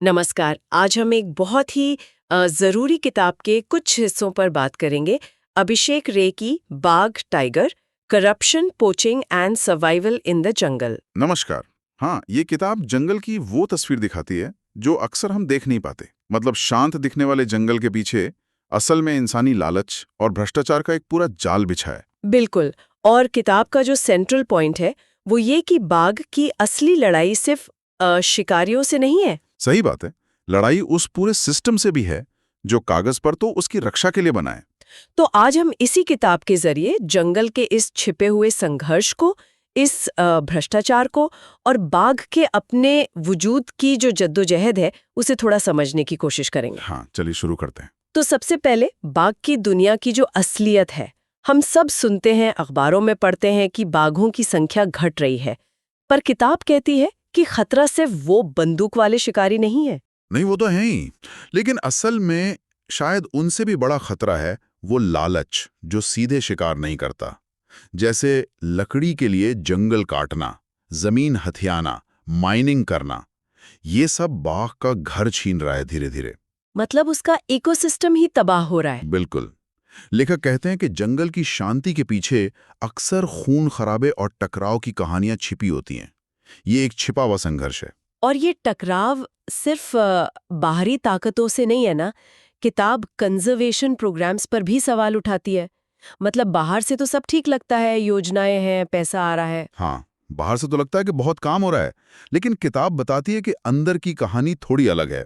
नमस्कार। आज हम एक बहुत ही ज़रूरी किताब के कुछ हिस्सों पर बात करेंगे। अभिषेक रे की बाघ tiger, corruption, poaching and survival in the jungle. नमस्कार। हाँ, ये किताब जंगल की वो तस्वीर दिखाती है जो अक्सर हम देख नहीं पाते। मतलब शांत दिखने वाले जंगल के पीछे असल में इंसानी लालच और भ्रष्टाचार का एक पूरा जाल बिछा है। बिल्कुल। और किताब का जो सेंट्रल पॉइंट है वो ये कि बाघ की असली लड़ाई सिर्फ शिकारियों से नहीं है। सही बात है। लड़ाई उस पूरे सिस्टम से भी है जो कागज पर तो उसकी रक्षा के लिए बना है। तो आज हम इसी किताब के जरिए जंगल के इस छिपे हुए संघर्ष को, इस भ्रष्टाचार को और बाघ के अपने वजूद की जो जद्दोजहद है उसे थोड़ा समझने की कोशिश करेंगे। हाँ, चलिए शुरू करते हैं। तो सबसे पहले बाघ की दुनिया की जो असलियत है, हम सब सुनते हैं, अखबारों में पढ़ते हैं कि बाघों की संख्या घट रही है, पर किताब कहती है कि खतरा सिर्फ वो बंदूक वाले शिकारी नहीं है। नहीं, वो तो है ही, लेकिन असल में शायद उनसे भी बड़ा खतरा है वो लालच जो सीधे शिकार नहीं करता। जैसे लकड़ी के लिए जंगल काटना, जमीन हथियाना, माइनिंग करना, ये सब बाघ का घर छीन रहा है धीरे धीरे। मतलब उसका इकोसिस्टम ही तबाह हो रहा है। बिल्कुल। लेखक कहते हैं कि जंगल की शांति के पीछे अक्सर खून खराबे और टकराव की कहानियां छिपी होती हैं। ये एक छिपा हुआ संघर्ष है। और ये टकराव सिर्फ बाहरी ताकतों से नहीं है ना। किताब कंजर्वेशन प्रोग्राम्स पर भी सवाल उठाती है। मतलब बाहर से तो सब ठीक लगता है, योजनाएं हैं, पैसा आ रहा है। हाँ, बाहर से तो लगता है कि बहुत काम हो रहा है, लेकिन किताब बताती है कि अंदर की कहानी थोड़ी अलग है।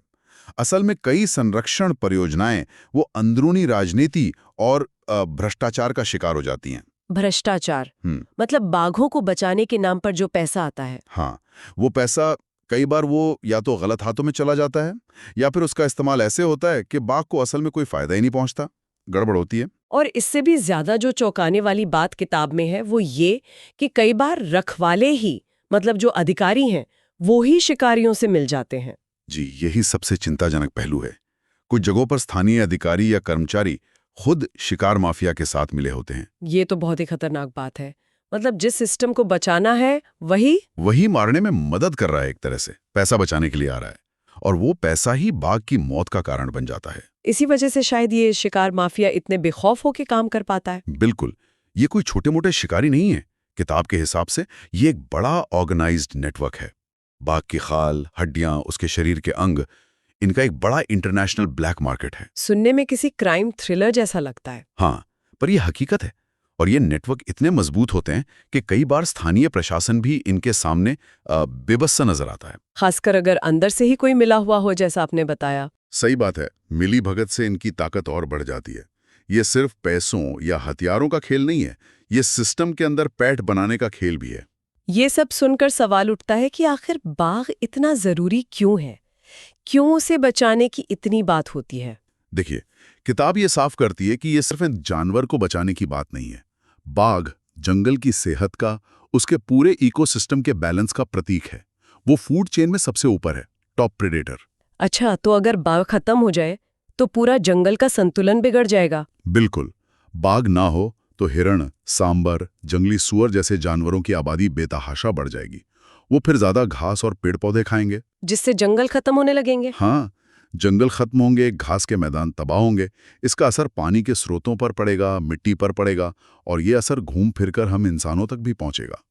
असल में कई संरक्षण परियोजनाएं वो अंदरूनी राजनीति और भ्रष्टाचार का शिकार हो जाती हैं। भ्रष्टाचार हम्म। मतलब बाघों को बचाने के नाम पर जो पैसा आता है। हाँ, वो पैसा कई बार वो या तो गलत हाथों में चला जाता है या फिर उसका इस्तेमाल ऐसे होता है कि बाघ को असल में कोई फायदा ही नहीं पहुंचता, गड़बड़ होती है। और इससे भी ज्यादा जो चौंकाने वाली बात किताब में है वो ये कि कई बार रखवाले ही, मतलब जो अधिकारी हैं, वो ही शिकारियों से मिल जाते हैं। जी, यही सबसे चिंताजनक पहलू है। कुछ जगहों पर स्थानीय अधिकारी या कर्मचारी खुद शिकार माफिया के साथ मिले होते हैं। ये तो बहुत ही खतरनाक बात है। मतलब जिस सिस्टम को बचाना है वही मारने में मदद कर रहा है, एक तरह से पैसा बचाने के लिए आ रहा है, और वो पैसा ही बाघ की मौत का कारण बन जाता है। इसी वजह से शायद ये शिकार माफिया इतने बेखौफ होके काम कर पाता है। बिल्कुल। ये कोई छोटे मोटे शिकारी नहीं है। किताब के हिसाब से ये एक बड़ा ऑर्गेनाइज्ड नेटवर्क है। बाघ की खाल, हड्डियां, उसके शरीर के अंग, इनका एक बड़ा इंटरनेशनल ब्लैक मार्केट है। सुनने में किसी क्राइम थ्रिलर जैसा लगता है। हाँ, पर यह हकीकत है। और ये नेटवर्क इतने मजबूत होते हैं कि कई बार स्थानीय प्रशासन भी इनके सामने बेबस सा नजर आता है। खासकर अगर अंदर से ही कोई मिला हुआ हो, जैसा आपने बताया। सही बात है। मिली भगत से इनकी ताकत और बढ़ जाती है। ये सिर्फ पैसों या हथियारों का खेल नहीं है, ये सिस्टम के अंदर पैठ बनाने का खेल भी है। ये सब सुनकर सवाल उठता है कि आखिर बाघ इतना जरूरी क्यों है? क्यों उसे बचाने की इतनी बात होती है? देखिए, किताब ये साफ करती है कि ये सिर्फ एक जानवर को बचाने की बात नहीं है। बाघ जंगल की सेहत का, उसके पूरे इकोसिस्टम के बैलेंस का प्रतीक है। वो फूड चेन में सबसे ऊपर है, टॉप प्रेडेटर। अच्छा, तो अगर बाघ खत्म हो जाए तो पूरा जंगल का संतुलन बिगड़ जाएगा। बिल्कुल। बाघ ना हो तो हिरण, सांबर, जंगली सुअर जैसे जानवरों की आबादी बेतहाशा बढ़ जाएगी। वो फिर ज्यादा घास और पेड़ पौधे खाएंगे, जिससे जंगल खत्म होने लगेंगे। हाँ, जंगल खत्म होंगे, घास के मैदान तबाह होंगे। इसका असर पानी के स्रोतों पर पड़ेगा, मिट्टी पर पड़ेगा, और ये असर घूम फिरकर हम इंसानों तक भी पहुंचेगा।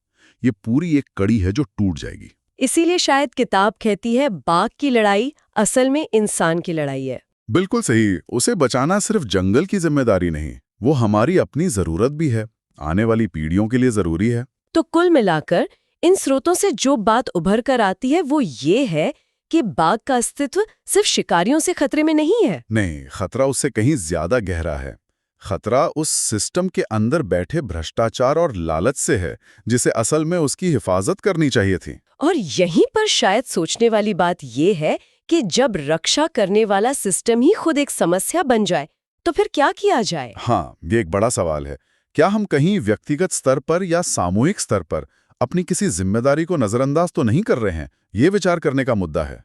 ये पूरी एक कड़ी है जो टूट जाएगी। इसीलिए शायद किताब कहती है बाघ की लड़ाई असल में इंसान की लड़ाई है। बिल्कुल सही। उसे बचाना सिर्फ जंगल की जिम्मेदारी नहीं, वो हमारी अपनी जरूरत भी है, आने वाली पीढ़ियों के लिए जरूरी है। तो कुल मिलाकर इन स्रोतों से जो बात उभर कर आती है वो ये है कि बाघ का अस्तित्व सिर्फ शिकारियों से खतरे में नहीं है। नहीं, खतरा उससे कहीं ज्यादा गहरा है। खतरा उस सिस्टम के अंदर बैठे भ्रष्टाचार और लालच से है, जिसे असल में उसकी हिफाजत करनी चाहिए थी। और यहीं पर शायद सोचने वाली बात ये है कि जब रक्षा करने वाला सिस्टम ही खुद एक समस्या बन जाए तो फिर क्या किया जाए? हाँ, ये एक बड़ा सवाल है। क्या हम कहीं व्यक्तिगत स्तर पर या सामूहिक स्तर पर अपनी किसी जिम्मेदारी को नजरअंदाज तो नहीं कर रहे हैं? ये विचार करने का मुद्दा है।